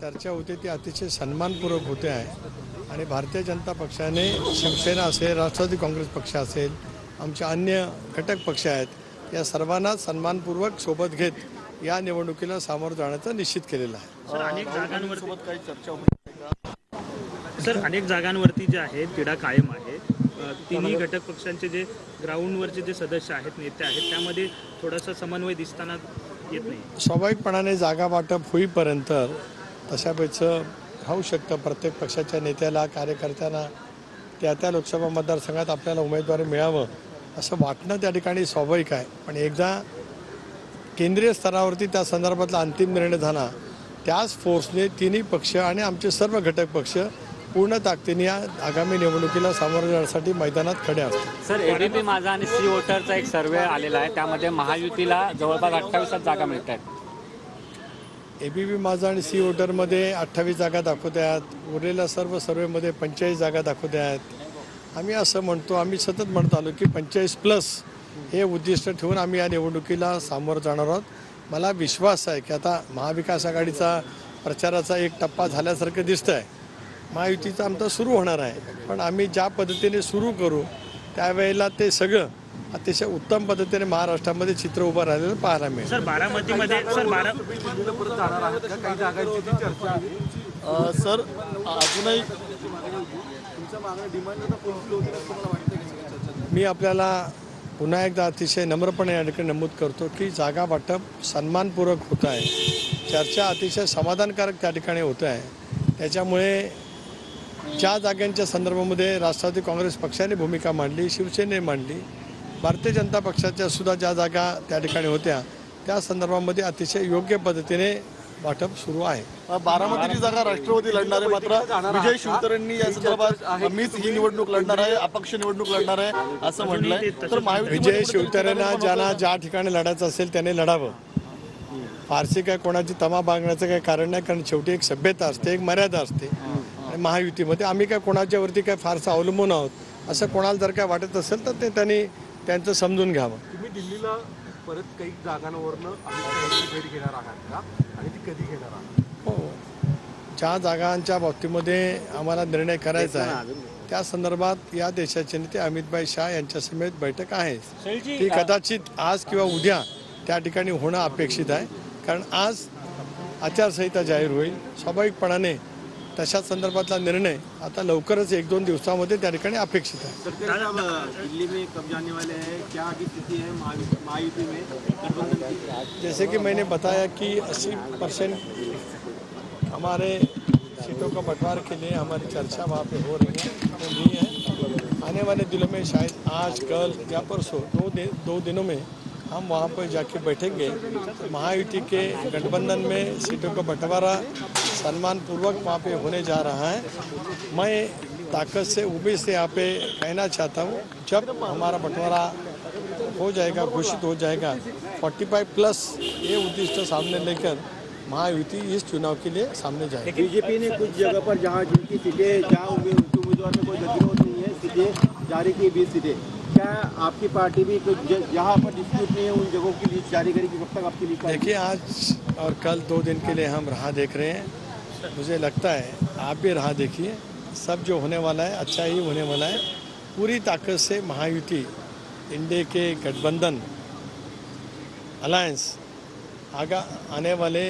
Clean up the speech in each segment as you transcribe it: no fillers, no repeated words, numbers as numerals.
चर्चा होते ती अतिशय सन्मानपूर्वक होते आहे आणि भारतीय जनता पक्षाने शिवसेना असेल, राष्ट्रवादी काँग्रेस पक्ष असेल, आमचे अन्य घटक पक्ष आहेत, या सर्वांना सन्मानपूर्वक सोबत घेत या निवडणुकीला सामोरं जाण्याचं निश्चित केलेलं आहे. अनेक जागांवरती जे आहे तिढा कायम आहे. तिन्ही घटक पक्षांचे जे ग्राउंडवरचे जे सदस्य आहेत, नेते आहेत, त्यामध्ये थोडासा समन्वय दिसताना येत नाही. स्वाभाविकपणाने जागा वाटप होईपर्यंत तशा वेळचं होऊ शकतं. प्रत्येक पक्षाच्या नेत्याला, कार्यकर्त्यांना त्या लोकसभा मतदारसंघात आपल्याला उमेदवारी मिळावं असं वाटणं त्या ठिकाणी स्वाभाविक आहे. पण एकदा केंद्रीय स्तरावरती त्या संदर्भातला अंतिम निर्णय झाला, त्याच फोर्सने तिन्ही पक्ष आणि आमचे सर्व घटक पक्ष पूर्ण ताकदीने या आगामी निवडणुकीला सामोरं जाण्यासाठी मैदानात खडे असतात. सर, एबीपी माझा आणि सी वोटरचा एक सर्वे आलेला आहे, त्यामध्ये महायुतीला जवळपास 28 जागा मिळत आहेत. एबीपी माझा आणि सी वोटरमध्ये 28 जागा दाखवत आहेत. उरलेल्या सर्व सर्वेमध्ये 45 जागा दाखवत आहेत. आम्ही असं म्हणतो, आम्ही सतत म्हणत आलो की 45+ हे उद्दिष्ट ठेवून आम्ही या निवडणुकीला सामोरं जाणार आहोत. मला विश्वास आहे की आता महाविकास आघाडीचा प्रचाराचा एक टप्पा झाल्यासारखं दिसतं आहे. महायुतीचा आमचा सुरू होणार आहे, पण आम्ही ज्या पद्धतीने सुरू करू त्यावेळेला ते सगळं अतिशय उत्तम पद्धतीने महाराष्ट्रामध्ये चित्र उभं राहिलेलं पाहायला मिळेल. सर, बारामतीमध्ये सर अजूनही मी आपल्याला पुन्हा एकदा अतिशय नम्रपणे या ठिकाणी नमूद करतो की जागा वाटप सन्मानपूर्वक होत आहे. चर्चा अतिशय समाधानकारक त्या ठिकाणी होत आहे. त्याच्यामुळे ज्या जागांच्या संदर्भामध्ये राष्ट्रवादी काँग्रेस पक्षाने भूमिका मांडली, शिवसेनेने मांडली, भारतीय जनता पक्षाच्या सुद्धा ज्या जागा त्या ठिकाणी होत्या त्या संदर्भामध्ये अतिशय योग्य पद्धतीने वाटप सुरू आहे. बारामतीची जागा राष्ट्रवादी लढणार आहे, मात्र विजय शिवतरेंनी या संदर्भात मीच ही निवडणूक लढणार आहे, अपक्ष निवडणूक लढणार आहे असं म्हटलंय. तर विजय शिवतरेंना ज्यांना ज्या ठिकाणी लढायचं असेल त्याने लढावं. फारशी काय कोणाची तमा बांगण्याचं काही कारण नाही, कारण शेवटी एक सभ्यता असते, एक मर्यादा असते. आणि महायुतीमध्ये आम्ही काय कोणाच्यावरती काय फारसं अवलंबून आहोत असं कोणाला जर काय वाटत असेल तर ते त्यांनी त्यांचं समजून घ्यावं. तुम्ही दिल्लीला परत काही जागांवरनं भेट घेणार आहात का, आणि ती कधी घेणार आहात? हो, ज्या जागांच्या बाबतीमध्ये आम्हाला निर्णय करायचा आहे त्या संदर्भात या देशाचे नेते अमित शाह यांच्या समेत बैठक आहे. ती कदाचित आज किंवा उद्या त्या ठिकाणी होणं अपेक्षित आहे, कारण आज आचारसंहिता जाहीर होईल. स्वाभाविकपणाने तशा संदर्भातला निर्णय आता लवकरच 1-2 दिवसामध्ये त्या ठिकाणी अपेक्षित आहे. दिल्ली में कब जाने वाले हैं, क्या अभी स्थिति है महायुति में गठबंधन की? जैसे कि मैंने बताया कि 80% हमारे सीटों का बंटवारे के लिए हमारी चर्चा वहाँ पे हो रही है. आने वाले दिनों में शायद आज, कल या परसों 2 दिनों में हम वहाँ पर जाके बैठेंगे. महायुति के गठबंधन में सीटों का बंटवारा सम्मानपूर्वक वहाँ पे होने जा रहा है. मैं ताकत से उम्मीद से यहाँ पे कहना चाहता हूँ, जब हमारा बंटवारा हो जाएगा, घोषित हो जाएगा, 45+ ये उद्दिष्ट सामने लेकर महायुति इस चुनाव के लिए सामने जाएगी. बीजेपी ने कुछ जगह पर जहाँ जिनकी सीटें जहाँ उनके उम्मीदवार में कोई गतिरोध नहीं है, सीटें जारी की 20 सीटें, क्या आपकी पार्टी भी जहाँ पर डिस्प्यूट नहीं है उन जगहों की लिस्ट जारी करेगी? कब तक आपकी लिस्ट? देखिए, आज और कल 2 दिन के लिए हम राह देख रहे हैं. मुझे लगता है आप भी राह देखिए. सब जो होने वाला है अच्छा ही होने वाला है. पूरी ताकत से महायुति, इंडिया के गठबंधन, अलायंस आने वाले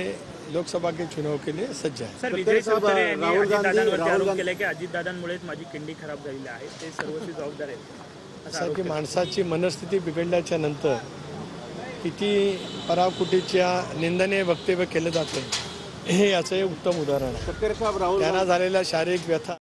लोकसभा के चुनाव के लिए सज्ज है. सर, विजय शिवतरे यांनी अजितदादांवरती आरोप केला की अजितदादांमुळेच माझी किंडी खराब झालेली आहे, ते सर्वस्वी जबाबदार आहेत. असं की माणसाची मनस्थिती बिघडल्याच्या नंतर किती पराकुटीच्या निंदनीय वक्तव्य केलं जातं हे याचं उत्तम उदाहरण आहे. त्यांना झालेल्या शारीरिक व्यथा